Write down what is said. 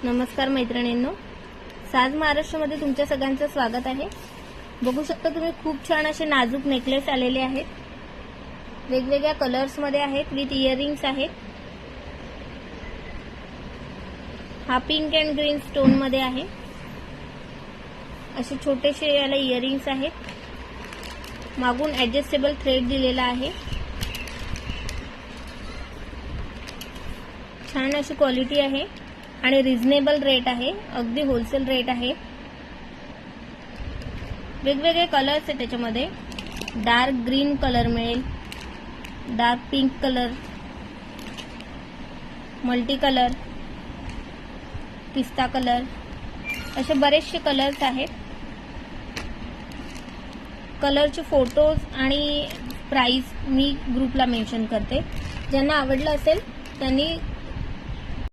नमस्कार मैत्रिणींनो, साज महाराष्ट्रामध्ये तुमच्या सगळ्यांचं स्वागत आहे। बघू शकता तुम्ही खूप छान असे नाजूक नेकलेस आलेले आहेत। वेगवेगळ्या कलर्स मध्ये आहेत, विथ इयरिंग्स आहेत। हा पिंक अँड ग्रीन स्टोन मध्ये आहे। असे छोटेसे याला इयरिंग्स आहेत। मागून ॲडजस्टेबल थ्रेड दिलेला आहे। छान अशी क्वालिटी आहे आणि रिजनेबल रेट आहे, अगदी होलसेल रेट आहे। वेगवेगळे कलर्स आहेत त्याच्यामध्ये। डार्क ग्रीन कलर मिळेल, dark pink colour, multi colour, पिस्ता कलर, असे बरेचसे कलर्स आहेत। कलरचे फोटोज आणि प्राइस मी ग्रुपला मेन्शन करते। ज्यांना आवडलं असेल त्यांनी